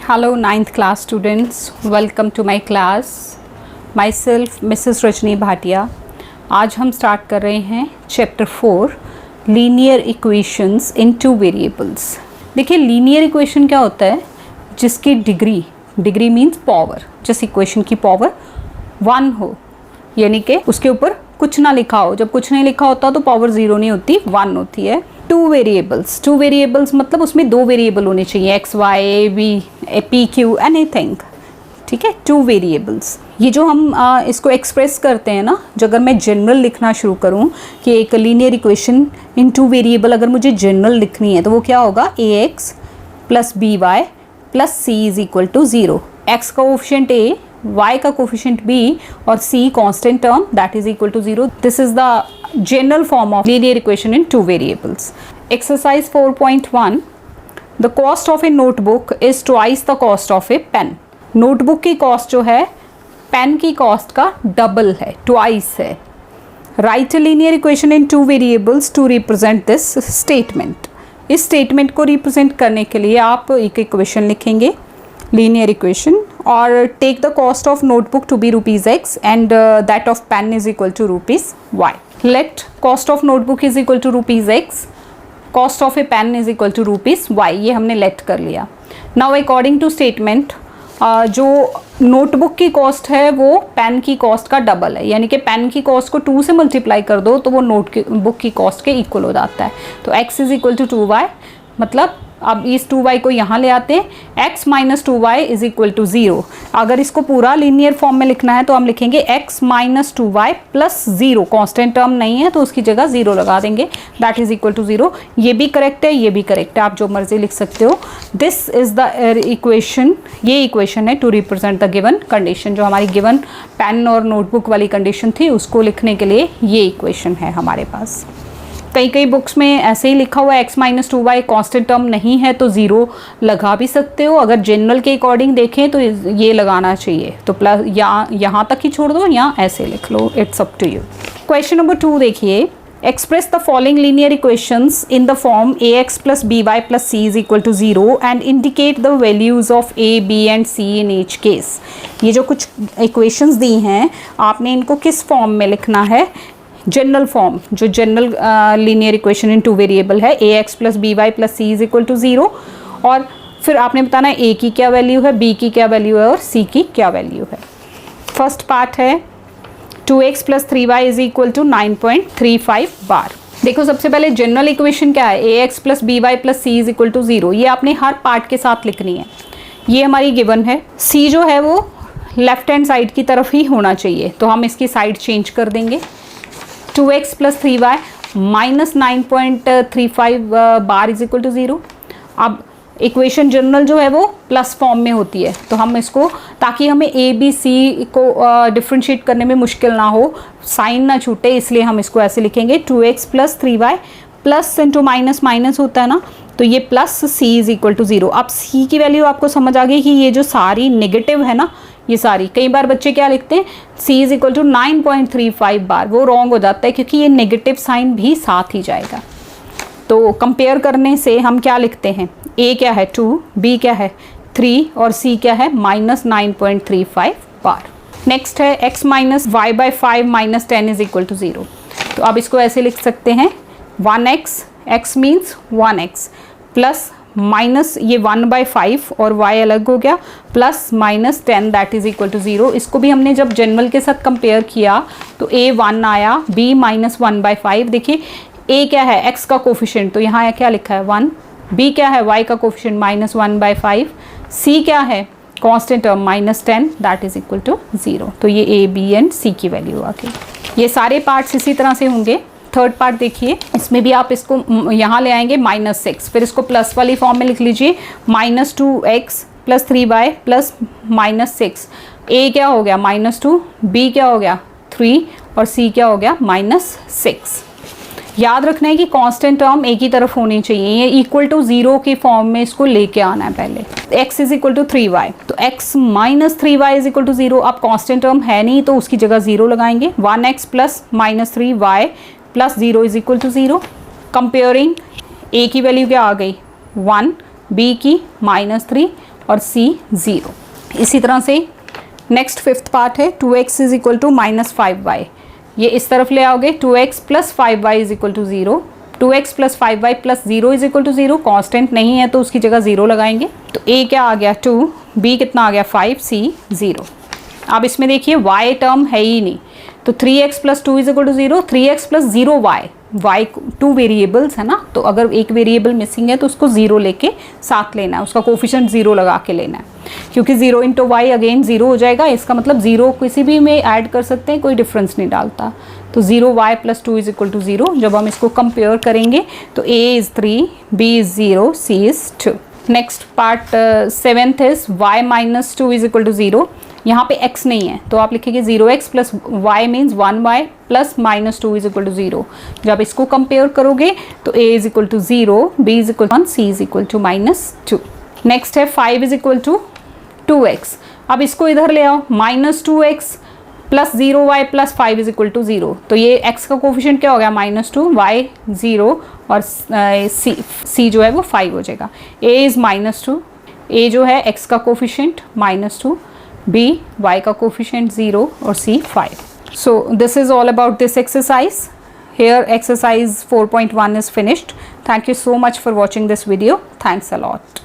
Hello 9th class students, welcome to my class. Myself Mrs. Rajni Bhatia. आज हम start कर रहे हैं चैप्टर 4 लीनियर इक्वेशंस इन टू वेरिएबल्स. देखिए लीनियर इक्वेशन क्या होता है, जिसकी डिग्री मीन्स पावर, जिस इक्वेशन की पावर 1 हो, यानी कि उसके ऊपर कुछ ना लिखा हो. जब कुछ नहीं लिखा होता तो पावर 0 नहीं होती, 1 होती है. टू वेरिएबल्स मतलब उसमें दो वेरिएबल होने चाहिए, X Y B P Q anything. ठीक है, टू वेरिएबल्स. ये जो हम इसको एक्सप्रेस करते हैं ना, जो अगर मैं जनरल लिखना शुरू करूं कि एक linear equation in two variable अगर मुझे जनरल लिखनी है तो वो क्या होगा, a x plus b y plus c is equal to 0. X का कोफिशिएंट ए, y का कोफिशिएंट b और c constant term that is equal to 0. This is the general form of linear equation in two variables. Exercise 4.1, the cost of a notebook is twice the cost of A pen. Notebook की cost जो है pen की cost का double है, twice है. Write a linear equation in two variables to represent this statement. इस statement को represent करने के लिए आप एक इक्वेशन लिखेंगे, linear equation, or take the cost of notebook to be rupees x and that of pen is equal to rupees y. Let cost of notebook is equal to rupees x, cost of a pen is equal to rupees y. ये हमने let कर लिया. Now according to statement, जो notebook की cost है वो pen की cost का डबल है, यानी कि पेन की कॉस्ट को 2 से मल्टीप्लाई कर दो तो वो नोटबुक की कॉस्ट के इक्वल हो जाता है. तो x is equal to 2y, मतलब अब इस 2y को यहाँ ले आते हैं, x minus 2y is equal to 0. अगर इसको पूरा लीनियर फॉर्म में लिखना है तो हम लिखेंगे x minus 2y plus 0. Constant term नहीं है तो उसकी जगह 0 लगा देंगे, दैट इज इक्वल टू 0. ये भी करेक्ट है, ये भी करेक्ट है, आप जो मर्जी लिख सकते हो. दिस इज द इक्वेशन, ये इक्वेशन है to represent the given condition. जो हमारी गिवन पेन और नोटबुक वाली कंडीशन थी उसको लिखने के लिए ये इक्वेशन है हमारे पास. कई बुक्स में ऐसे ही लिखा हुआ है x minus 2y, constant term नहीं है तो 0 लगा भी सकते हो. अगर जनरल के अकॉर्डिंग देखें तो ये लगाना चाहिए, तो प्लस या यहाँ तक ही छोड़ दो या ऐसे लिख लो, it's up to you. Question number 2 देखिए, express the following linear equations in the form a x plus b y plus c is equal to 0 and indicate the values of a b and c in each case. ये जो कुछ equations दी हैं आपने इनको किस form में लिखना है, जनरल फॉर्म. जो general linear equation in two variable है, a x plus b y plus c is equal to 0, और फिर आपने बताना है ए की क्या वैल्यू है, बी की क्या वैल्यू है और सी की क्या वैल्यू है. फर्स्ट पार्ट है 2x plus 3y is equal to 9.35 बार. देखो सबसे पहले जनरल इक्वेशन क्या है, a x plus b y plus c is equal to 0. ये आपने हर पार्ट के साथ लिखनी है. ये हमारी गिवन है. सी जो है वो लेफ्ट हैंड साइड की तरफ ही होना चाहिए, तो हम इसकी साइड चेंज कर देंगे. 2x प्लस 3y माइनस 9.35 बार इज इक्वल टू 0. अब इक्वेशन जनरल जो है वो प्लस फॉर्म में होती है, तो हम इसको, ताकि हमें ए बी सी को डिफ्रेंशिएट करने में मुश्किल ना हो, साइन ना छूटे, इसलिए हम इसको ऐसे लिखेंगे 2x plus 3y. Plus into minus minus होता है ना, तो ये plus c is equal to 0. अब c की वैल्यू आपको समझ आ गई कि ये जो सारी नेगेटिव है ना, ये सारी, कई बार बच्चे क्या लिखते हैं c इज इक्वल टू 9.35 बार, वो रॉन्ग हो जाता है क्योंकि ये नेगेटिव साइन भी साथ ही जाएगा. तो कंपेयर करने से हम क्या लिखते हैं, a क्या है 2, b क्या है 3 और c क्या है माइनस 9.35 बार. नेक्स्ट है x minus Y by 5 minus 10 is equal to 0. तो अब इसको ऐसे लिख सकते हैं 1x, x means 1x plus minus ये 1/5 और y अलग हो गया, plus minus 10 that is equal to 0. इसको भी हमने जब जनरल के साथ कंपेयर किया तो a 1 आया, b माइनस 1/5. देखिए a क्या है, x का कोफिशिएंट, तो यहाँ क्या लिखा है 1. b क्या है, y का कोफिशिएंट माइनस 1/5. c क्या है, constant term minus 10 that is equal to 0. तो ये a b एंड c की वैल्यू आ गई. ये सारे पार्ट्स इसी तरह से होंगे. थर्ड पार्ट देखिए, इसमें भी आप इसको यहाँ ले आएंगे -6, फिर इसको प्लस वाली फॉर्म में लिख लीजिए -2x plus 3y plus -6. a क्या हो गया -2, b क्या हो गया 3 और c क्या हो गया -6. याद रखना है कि कांस्टेंट टर्म a की तरफ होनी चाहिए, ये इक्वल टू 0 की फॉर्म में इसको लेके आना है. पहले x is equal to 3y, तो x minus 3y is equal to 0. अब कांस्टेंट टर्म है नहीं तो उसकी जगह 0 लगाएंगे. 1x plus -3y plus 0 is equal to 0. Comparing a की वैल्यू क्या आ गई 1, b की -3 और C 0। इसी तरह से नेक्स्ट फिफ्थ पार्ट है 2x is equal to -5y। ये इस तरफ ले आओगे 2x plus 5y is equal to 0। 2x plus 5y plus 0 is equal to 0। Constant नहीं है तो उसकी जगह 0 लगाएंगे। तो a क्या आ गया 2, b कितना आ गया 5, c 0। अब इसमें देखिए y टर्म है ही नहीं, तो 3x plus 2 is equal to 0, 3x plus 0y, y 2 variables है ना, तो अगर एक वेरिएबल मिसिंग है तो उसको 0 लेके साथ लेना है, उसका कोफिशिएंट 0 लगा के लेना है, क्योंकि 0 इंटू वाई अगेन 0 हो जाएगा। इसका मतलब 0 किसी भी में ऐड कर सकते हैं, कोई डिफरेंस नहीं डालता। तो 0y plus 2 is equal to 0। जब हम इसको कंपेयर करेंगे तो a is 3, b is 0, c is 2। Next part 7th is y minus 2 is equal to 0। यहाँ पे x नहीं है तो आप लिखेंगे 0x plus y means 1y plus -2 is equal to 0। जब इसको कंपेयर करोगे तो a is equal to 0, b is equal to 1, c is equal to -2। Next है 5 इज इक्वल टू 2x। अब इसको इधर ले आओ, -2x plus 0y plus 5 is equal to 0। तो ये x का कोफिशिएंट क्या हो गया -2, y 0 और c जो है वो 5 हो जाएगा। a इज़ -2, a जो है x का कोफिशिएंट -2, b y का कोफिशिएंट 0 और c 5। So this is all about this exercise. Here exercise 4.1 is finished. Thank you so much for watching this video. Thanks a lot.